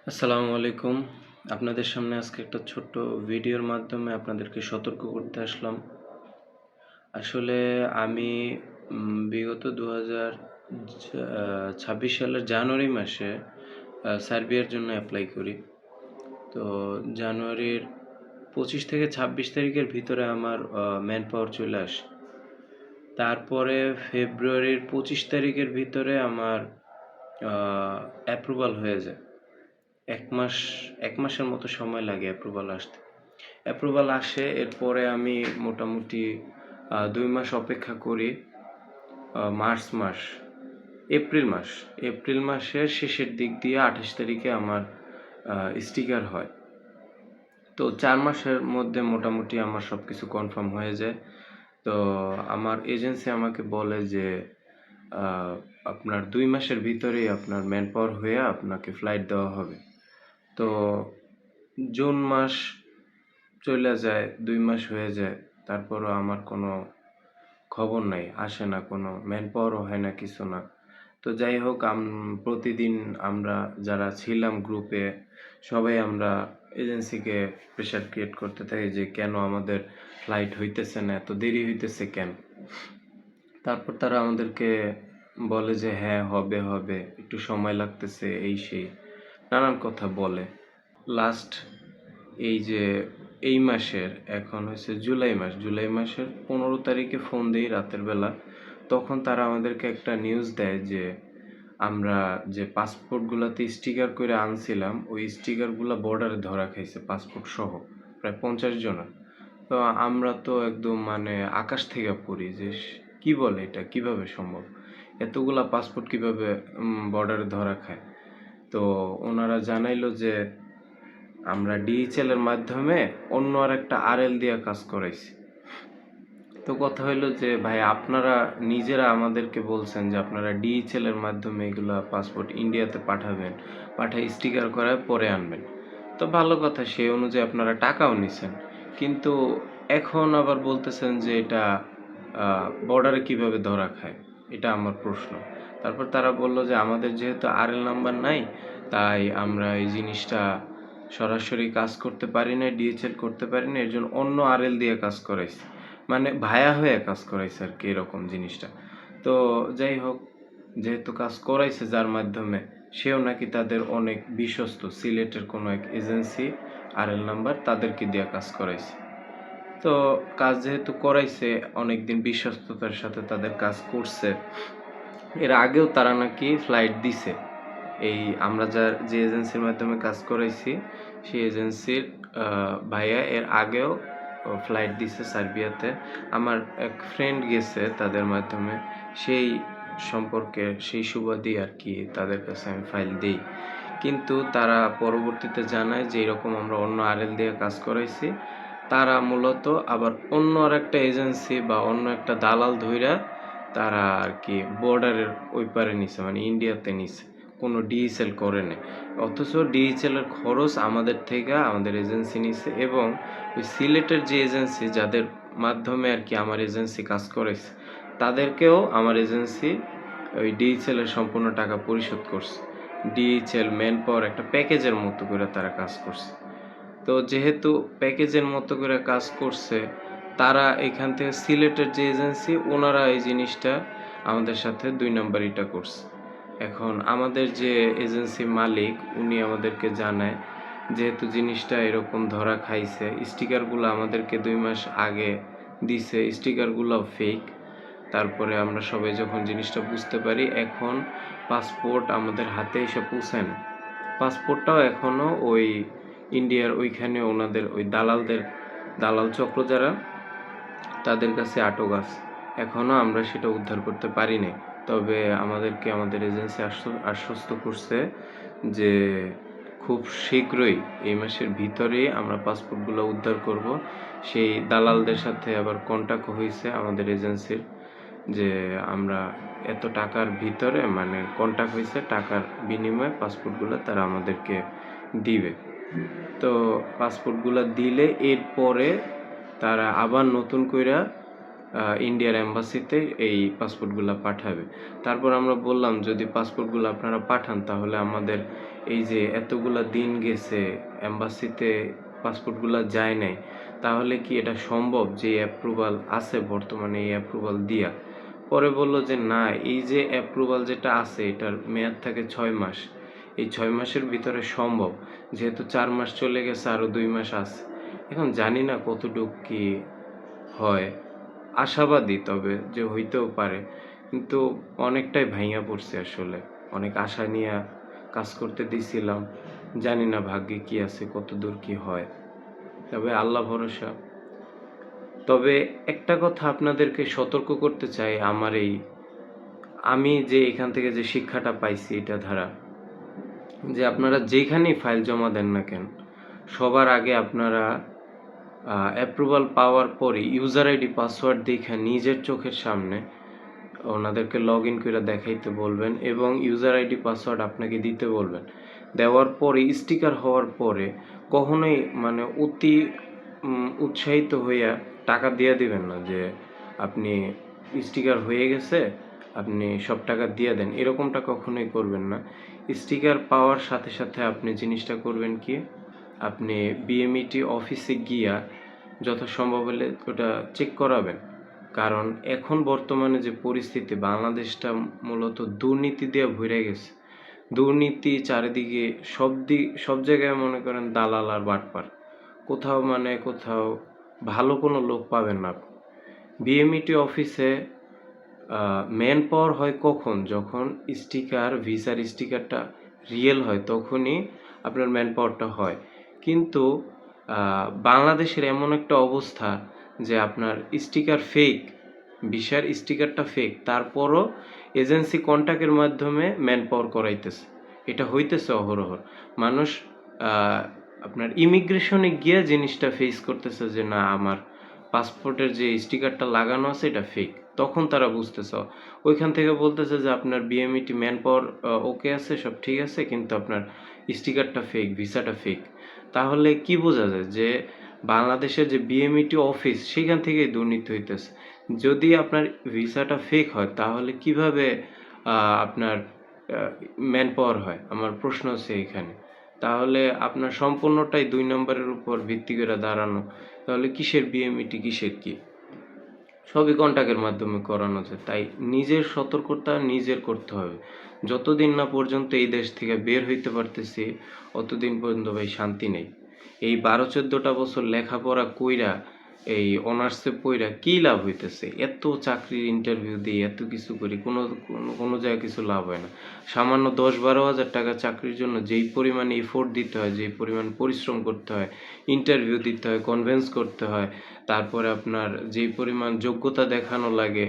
আসসালামু আলাইকুম। আপনাদের সামনে আজকে একটা ছোট্ট ভিডিওর মাধ্যমে আপনাদেরকে সতর্ক করতে আসলাম। আসলে আমি বিগত ২০২৬ সালের জানুয়ারি মাসে সার্বিয়ার জন্য এপ্লাই করি। তো জানুয়ারির ২৫ থেকে ২৬ তারিখের ভিতরে আমার ম্যান পাওয়ার চলে আসে। তারপরে ফেব্রুয়ারির ২৫ তারিখের ভিতরে আমার অ্যাপ্রুভাল হয়ে যায়। ১ মাসের মতো সময় লাগে অ্যাপ্রুভাল আসতে। অ্যাপ্রুভাল আসে, এরপরে আমি মোটামুটি ২ মাস অপেক্ষা করি। মার্চ মাস, এপ্রিল মাসের শেষের দিক দিয়ে ২৮ তারিখে আমার স্টিকার হয়। তো ৪ মাসের মধ্যে মোটামুটি আমার সব কিছু কনফার্ম হয়ে যায়। তো আমার এজেন্সি আমাকে বলে যে আপনার ২ মাসের ভিতরেই আপনার ম্যান পাওয়ার হয়ে আপনাকে ফ্লাইট দেওয়া হবে। তো জুন মাস চলে যায়, ২ মাস হয়ে যায়, তারপরও আমার কোনো খবর নাই, আসে না, কোনো ম্যান পাওয়ারও হয় না, কিছু না। তো যাই হোক, প্রতিদিন আমরা যারা ছিলাম গ্রুপে সবাই আমরা এজেন্সিকে প্রেশার ক্রিয়েট করতে থাকি যে কেন আমাদের ফ্লাইট হইতেছে না, এত দেরি হইতেছে কেন। তারপর তারা আমাদেরকে বলে যে হ্যাঁ হবে হবে, একটু সময় লাগতেছে, এই সেই নানান কথা বলে। লাস্ট এই মাসের, এখন হচ্ছে জুলাই মাসের ১৫ তারিখে ফোন দিই রাতের বেলা। তখন তারা আমাদেরকে একটা নিউজ দেয় যে আমরা যে পাসপোর্টগুলোতে স্টিকার করে আনছিলাম, ওই স্টিকারগুলো বর্ডারে ধরা খাইছে, পাসপোর্ট সহ প্রায় ৫০ জনের। তো আমরা তো একদম মানে আকাশ থেকে পড়ি যে কি বলে, এটা কিভাবে সম্ভব, এতগুলা পাসপোর্ট কিভাবে বর্ডারে ধরা খায়। তো ওনারা জানাইলো যে আমরা ডিএইচএল এর মাধ্যমে অন্য আরেকটা আরএল দিয়ে কাজ করাইছি। তো কথা হইলো যে ভাই, আপনারা নিজেরা আমাদেরকে বলছেন যে আপনারা ডিএইচএল এর মাধ্যমে এগুলা পাসপোর্ট ইন্ডিয়াতে পাঠাবেন, পাঠায় স্টিকার করায় পরে আনবেন। তো ভালো কথা, সেই অনুযায়ী আপনারা টাকাও নিছেন, কিন্তু এখন আবার বলতেছেন যে এটা বর্ডারে কিভাবে ধরা খায়, এটা আমার প্রশ্ন। তারপর তারা বলল যে আমাদের যেহেতু আরএল নাম্বার নাই, তাই আমরা এই জিনিসটা সরাসরি কাজ করতে পারি না, ডিএইচএল করতে পারি না, এর জন্য অন্য আরএল দিয়ে কাজ করাইছি, মানে ভায়া হয়ে কাজ করাইছে আর কি, এরকম জিনিসটা। তো যাই হোক, যেহেতু কাজ করাইছে যার মাধ্যমে, সেও নাকি তাদের অনেক বিশ্বস্ত, সিলেটের কোনো এক এজেন্সি আরএল নাম্বার, তাদেরকে দিয়ে কাজ করাইছে। তো কাজ যেহেতু করাইছে, অনেকদিন বিশ্বস্ততার সাথে তাদের কাজ করছে, এর আগেও তারা নাকি ফ্লাইট দিছে। এই আমরা যে এজেন্সির মাধ্যমে কাজ করাইছি, সেই এজেন্সির ভাইয়া এর আগেও ফ্লাইট দিছে সার্বিয়াতে। আমার এক ফ্রেন্ড গেছে তাদের মাধ্যমে, সেই সম্পর্কে, সেই সুবাদেই আর কি তাদের কাছে আমি ফাইল দিই। কিন্তু তারা পরবর্তীতে জানায় যে এরকম আমরা অন্য আরএল দিয়ে কাজ করাইছি। তারা মূলত আবার অন্য আরেকটা এজেন্সি বা অন্য একটা দালাল ধইরা তারা আর কি বর্ডারের ওই পারে নিছে, মানে ইন্ডিয়াতে নিছে, কোনো ডিএইচএল করে নাই। অথচ ডিএইচএল এর খরচ আমাদের থেকে আমাদের এজেন্সি নিছে, এবং ওই সিলেটের যে এজেন্সি যাদের মাধ্যমে আর কি আমার এজেন্সি কাজ করেছে, তাদেরকেও আমার এজেন্সি ওই ডিএইচএল এর সম্পূর্ণ টাকা পরিশোধ করছে। ডিএইচএল ম্যান পাওয়ার একটা প্যাকেজের মতো করে তারা কাজ করছে। তো যেহেতু প্যাকেজের মতো করে কাজ করছে, তারা এখান থেকে সিলেটের যে এজেন্সি, ওনারা এই জিনিসটা আমাদের সাথে ২ নাম্বারিটা করছে। এখন আমাদের যে এজেন্সির মালিক, উনি আমাদেরকে জানায় যেহেতু জিনিসটা এরকম ধরা খাইছে, স্টিকারগুলো আমাদেরকে ২ মাস আগে দিছে, স্টিকারগুলো ফেক। তারপরে আমরা সবাই যখন জিনিসটা বুঝতে পারি, এখন পাসপোর্ট আমাদের হাতে এসে পৌঁছায় না। পাসপোর্টটাও এখনও ওই ইন্ডিয়ার ওইখানে ওনাদের ওই দালাল চক্র যারা, তাদের কাছে আটক আছে। এখনও আমরা সেটা উদ্ধার করতে পারি নাই। তবে আমাদেরকে আমাদের এজেন্সি আশ্বস্ত করছে যে খুব শীঘ্রই, এই মাসের ভিতরেই আমরা পাসপোর্টগুলো উদ্ধার করব। সেই দালালদের সাথে আবার কন্ট্যাক্ট হয়েছে আমাদের এজেন্সির, যে আমরা এত টাকার ভিতরে, মানে কন্ট্যাক্ট হয়েছে, টাকার বিনিময়ে পাসপোর্টগুলো তারা আমাদেরকে দিবে। তো পাসপোর্টগুলো দিলে এরপরে তারা আবার নতুন কইরা ইন্ডিয়ার এম্বাসিতে এই পাসপোর্টগুলো পাঠাবে। তারপর আমরা বললাম যদি পাসপোর্টগুলো আপনারা পাঠান, তাহলে আমাদের এই যে এতগুলা দিন গেছে এম্বাসিতে পাসপোর্টগুলা যায় নাই, তাহলে কি এটা সম্ভব যে অ্যাপ্রুভাল আছে বর্তমানে এই অ্যাপ্রুভাল দিয়া? পরে বলল যে না, এই যে অ্যাপ্রুভাল যেটা আছে এটার মেয়াদ থাকে 6 মাস। এই 6 মাসের ভিতরে সম্ভব, যেহেতু 4 মাস চলে গেছে, আরো 2 মাস আছে। এখন জানি না কতটুক কি হয়, আশাবাদী তবে যে হইতেও পারে, কিন্তু অনেকটাই ভাইঙা পড়ছে আসলে। অনেক আশা নিয়ে কাজ করতে দিছিলাম, জানি না ভাগ্যে কি আছে, কতদূর কি হয়, তবে আল্লাহ ভরসা। তবে একটা কথা আপনাদেরকে সতর্ক করতে চাই, আমি যে এখান থেকে যে শিক্ষাটা পাইছি এটা ধারা, যে আপনারা যেখানেই ফাইল জমা দেন না কেন, সবার আগে আপনারা অ্যাপ্রুভাল পাওয়ার পরে ইউজার আইডি পাসওয়ার্ড দেখে নিজের চোখের সামনে ওনাদেরকে লগ ইন করে দেখাইতে বলবেন, এবং ইউজার আইডি পাসওয়ার্ড আপনাকে দিতে বলবেন। দেওয়ার পরে স্টিকার হওয়ার পরে কখনোই মানে অতি উৎসাহিত হইয়া টাকা দিয়ে দিবেন না যে আপনি স্টিকার হয়ে গেছে, আপনি সব টাকা দিয়ে দেন, এরকমটা কখনোই করবেন না। স্টিকার পাওয়ার সাথে সাথে আপনি জিনিসটা করবেন কি, আপনি বিএমইটি অফিসে গিয়া যথাসম্ভব হলে ওটা চেক করাবেন। কারণ এখন বর্তমানে যে পরিস্থিতি, বাংলাদেশটা মূলত দুর্নীতি দিয়ে ভরে গেছে। দুর্নীতি চারিদিকে, সব জায়গায় মনে করেন দালাল আর বাটপার। কোথাও ভালো কোনো লোক পাবেন না। বিএমইটি অফিসে ম্যান পাওয়ার হয় কখন, যখন ভিসার স্টিকারটা রিয়েল হয়, তখনই আপনার ম্যান পাওয়ারটা হয়। কিন্তু বাংলাদেশের এমন একটা অবস্থা যে আপনার স্টিকার ফেক, ভিসার স্টিকারটা ফেক, তারপরও এজেন্সি কন্ট্যাক্টের মাধ্যমে ম্যান পাওয়ার করাইতেছে। এটা হইতেছে অহরহ। মানুষ আপনার ইমিগ্রেশনে গিয়ে জিনিসটা ফেস করতেছে যে না, আমার পাসপোর্টের যে স্টিকারটা লাগানো আছে এটা ফেক। তখন তারা বুঝতেছে, ওইখান থেকে বলতেছে যে আপনার বিএমইটি ম্যান পাওয়ার ওকে আছে, সব ঠিক আছে, কিন্তু আপনার স্টিকারটা ফেক, ভিসাটা ফেক। তাহলে কি বোঝা যায় যে বাংলাদেশের যে বিএমইটি অফিস, সেখান থেকেই দুর্নীতি হইতেছে। যদি আপনার ভিসাটা ফেক হয়, তাহলে কিভাবে আপনার ম্যান পাওয়ার হয়? আমার প্রশ্ন হচ্ছে এখানে। তাহলে আপনার সম্পূর্ণটাই 2 নম্বরের উপর ভিত্তি করে দাঁড়ানো। তাহলে কিসের বিএমইটি, কিসের কি? সবই কন্টাক্টের মাধ্যমে করানো যায়। তাই নিজের সতর্কতা নিজের করতে হবে। যতদিন না পর্যন্ত এই দেশ থেকে বের হইতে পারতেছি, অতদিন পর্যন্ত ভাই শান্তি নেই। এই 12-14টা বছর লেখাপড়া কইরা, এই অনার্সে পইরা কি লাভ হইতেছে? এত চাকরির ইন্টারভিউ দিই, এত কিছু করি, কোনো জায়গায় কিছু লাভ হয় না। সামান্য 10-12 হাজার টাকা চাকরির জন্য যেই পরিমাণে এফোর্ট দিতে হয়, যেই পরিমাণ পরিশ্রম করতে হয়, ইন্টারভিউ দিতে হয়, কনভিন্স করতে হয়, তারপরে আপনার যেই পরিমাণ যোগ্যতা দেখানো লাগে,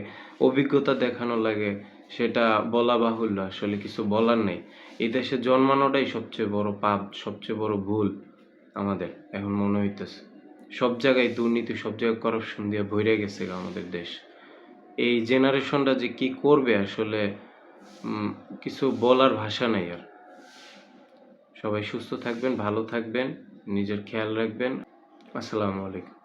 অভিজ্ঞতা দেখানো লাগে, সেটা বলা বাহুল্য, আসলে কিছু বলার নেই। এই দেশে জন্মানোটাই সবচেয়ে বড় পাপ, সবচেয়ে বড় ভুল আমাদের এখন মনে হইতেছে। সব জায়গায় দুর্নীতি, সব জায়গায় করাপশন দিয়ে ভরে গেছে আমাদের দেশ। এই জেনারেশনটা যে কি করবে আসলে কিছু বলার ভাষা নাই আর। সবাই সুস্থ থাকবেন, ভালো থাকবেন, নিজের খেয়াল রাখবেন। আসসালামু আলাইকুম।